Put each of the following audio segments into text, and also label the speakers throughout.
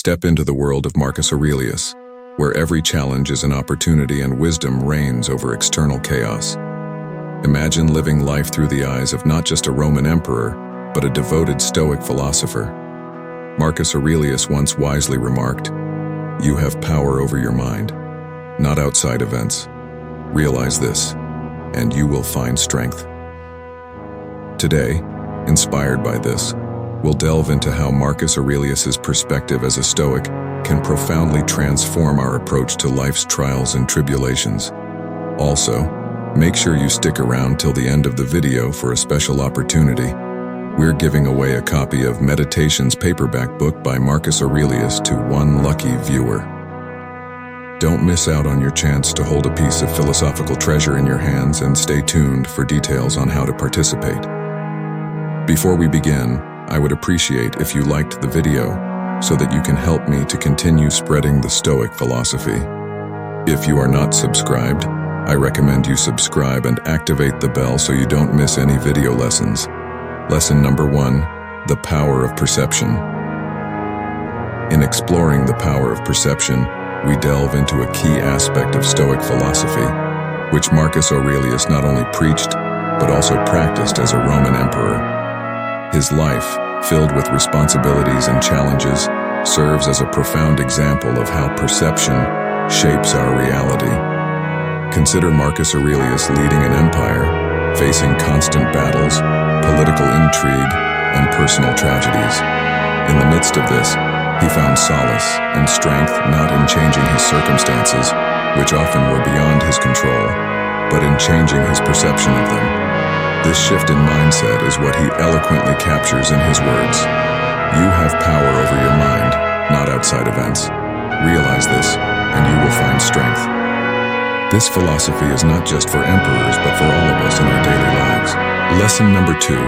Speaker 1: step into the world of Marcus Aurelius, where every challenge is an opportunity and wisdom reigns over external chaos. Imagine living life through the eyes of not just a Roman emperor, but a devoted Stoic philosopher. Marcus Aurelius once wisely remarked, "You have power over your mind, not outside events. Realize this, and you will find strength." Today, inspired by this, we'll delve into how Marcus Aurelius's perspective as a Stoic can profoundly transform our approach to life's trials and tribulations. Also, make sure you stick around till the end of the video for a special opportunity. We're giving away a copy of Meditations paperback book by Marcus Aurelius to one lucky viewer. Don't miss out on your chance to hold a piece of philosophical treasure in your hands, and stay tuned for details on how to participate. Before we begin, I would appreciate if you liked the video so that you can help me to continue spreading the Stoic philosophy. If you are not subscribed, I recommend you subscribe and activate the bell so you don't miss any video lessons. Lesson number 1, the power of perception. In exploring the power of perception, we delve into a key aspect of Stoic philosophy, which Marcus Aurelius not only preached, but also practiced as a Roman emperor. His life, filled with responsibilities and challenges, serves as a profound example of how perception shapes our reality. Consider Marcus Aurelius leading an empire, facing constant battles, political intrigue, and personal tragedies. In the midst of this, he found solace and strength not in changing his circumstances, which often were beyond his control, but in changing his perception of them. This shift in mindset is what he eloquently captures in his words. "You have power over your mind, not outside events. Realize this, and you will find strength." This philosophy is not just for emperors, but for all of us in our daily lives. Lesson number 2,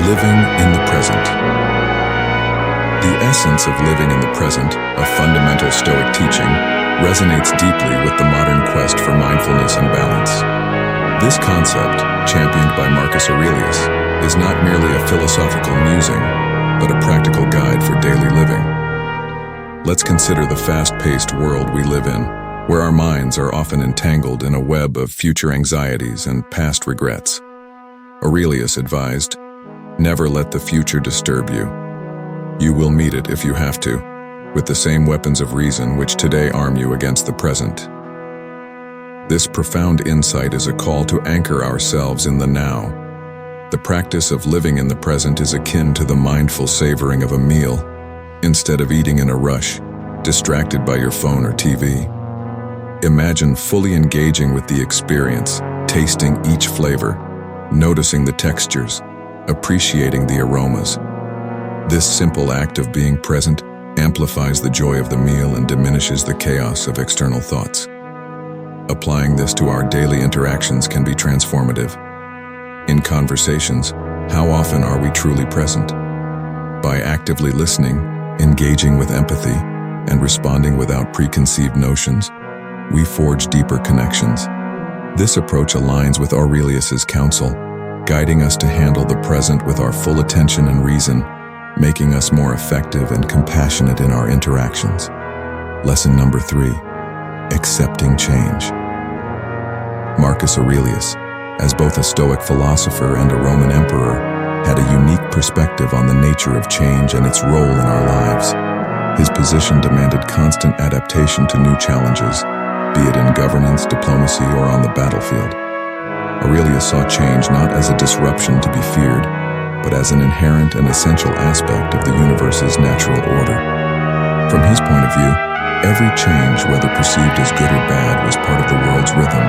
Speaker 1: living in the present. The essence of living in the present, a fundamental Stoic teaching, resonates deeply with the modern quest for mindfulness and balance. This concept, championed by Marcus Aurelius, is not merely a philosophical musing, but a practical guide for daily living. Let's consider the fast-paced world we live in, where our minds are often entangled in a web of future anxieties and past regrets. Aurelius advised, "Never let the future disturb you. You will meet it if you have to, with the same weapons of reason which today arm you against the present." This profound insight is a call to anchor ourselves in the now. The practice of living in the present is akin to the mindful savoring of a meal, instead of eating in a rush, distracted by your phone or TV. Imagine fully engaging with the experience, tasting each flavor, noticing the textures, appreciating the aromas. This simple act of being present amplifies the joy of the meal and diminishes the chaos of external thoughts. Applying this to our daily interactions can be transformative. In conversations, how often are we truly present? By actively listening, engaging with empathy, and responding without preconceived notions, we forge deeper connections. This approach aligns with Aurelius's counsel, guiding us to handle the present with our full attention and reason, making us more effective and compassionate in our interactions. Lesson number 3, accepting change. Marcus Aurelius, as both a Stoic philosopher and a Roman emperor, had a unique perspective on the nature of change and its role in our lives. His position demanded constant adaptation to new challenges, be it in governance, diplomacy, or on the battlefield. Aurelius saw change not as a disruption to be feared, but as an inherent and essential aspect of the universe's natural order. From his point of view, every change, whether perceived as good or bad, was part of the world's rhythm.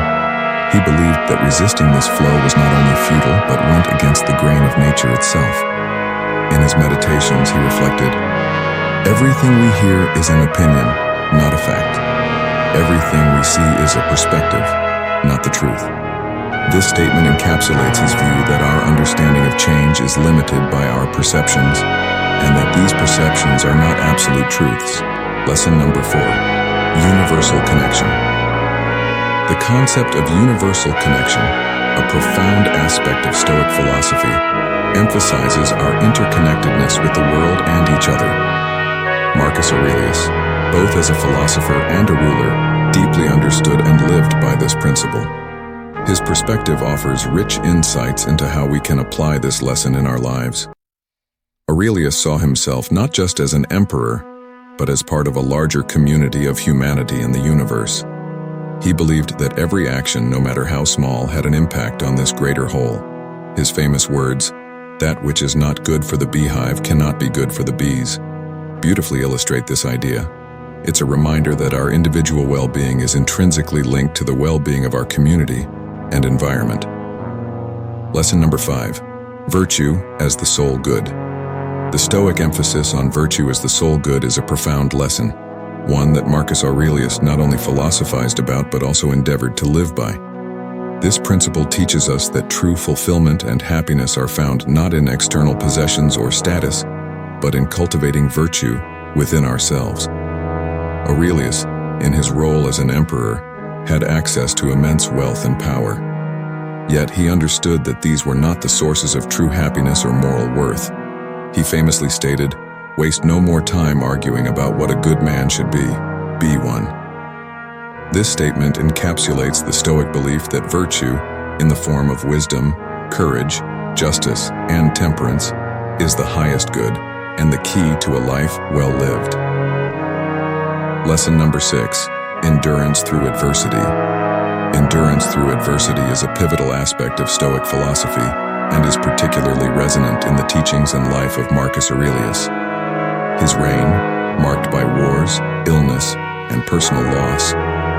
Speaker 1: He believed that resisting this flow was not only futile, but went against the grain of nature itself. In his meditations, he reflected, "Everything we hear is an opinion, not a fact. Everything we see is a perspective, not the truth." This statement encapsulates his view that our understanding of change is limited by our perceptions, and that these perceptions are not absolute truths. Lesson number 4, universal connection. The concept of universal connection, a profound aspect of Stoic philosophy, emphasizes our interconnectedness with the world and each other. Marcus Aurelius, both as a philosopher and a ruler, deeply understood and lived by this principle. His perspective offers rich insights into how we can apply this lesson in our lives. Aurelius saw himself not just as an emperor, but as part of a larger community of humanity in the universe. He believed that every action, no matter how small, had an impact on this greater whole. His famous words, "That which is not good for the beehive cannot be good for the bees," beautifully illustrate this idea. It's a reminder that our individual well-being is intrinsically linked to the well-being of our community and environment. Lesson number 5. Virtue as the sole good. The Stoic emphasis on virtue as the sole good is a profound lesson, one that Marcus Aurelius not only philosophized about but also endeavored to live by. This principle teaches us that true fulfillment and happiness are found not in external possessions or status, but in cultivating virtue within ourselves. Aurelius, in his role as an emperor, had access to immense wealth and power. Yet he understood that these were not the sources of true happiness or moral worth. He famously stated, "Waste no more time arguing about what a good man should be one." This statement encapsulates the Stoic belief that virtue, in the form of wisdom, courage, justice, and temperance, is the highest good and the key to a life well lived. Lesson number 6. Endurance through adversity. Endurance through adversity is a pivotal aspect of Stoic philosophy and is particularly resonant in the teachings and life of Marcus Aurelius. His reign, marked by wars, illness, and personal loss,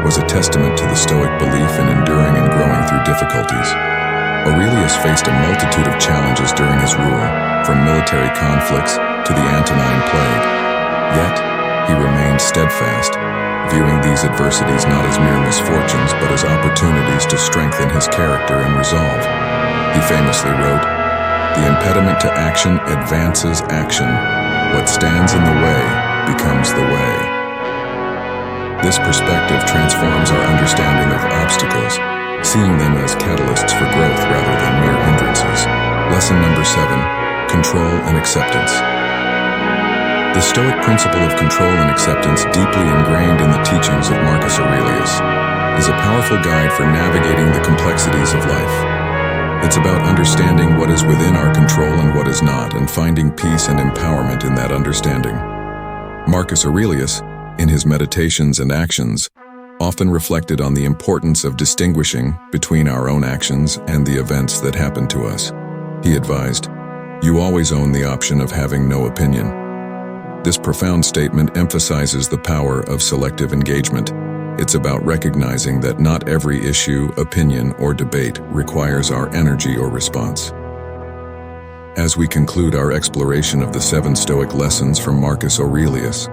Speaker 1: was a testament to the Stoic belief in enduring and growing through difficulties. Aurelius faced a multitude of challenges during his rule, from military conflicts to the Antonine Plague. Yet, he remained steadfast, viewing these adversities not as mere misfortunes but as opportunities to strengthen his character and resolve. He famously wrote, "The impediment to action advances action. What stands in the way becomes the way." This perspective transforms our understanding of obstacles, seeing them as catalysts for growth rather than mere hindrances. Lesson number 7. Control and acceptance. The Stoic principle of control and acceptance, deeply ingrained in the teachings of Marcus Aurelius, is a powerful guide for navigating the complexities of life. It's about understanding what is within our control and what is not, and finding peace and empowerment in that understanding. Marcus Aurelius, in his meditations and actions, often reflected on the importance of distinguishing between our own actions and the events that happen to us. He advised, "You always own the option of having no opinion." This profound statement emphasizes the power of selective engagement. It's about recognizing that not every issue, opinion, or debate requires our energy or response. As we conclude our exploration of the 7 Stoic lessons from Marcus Aurelius,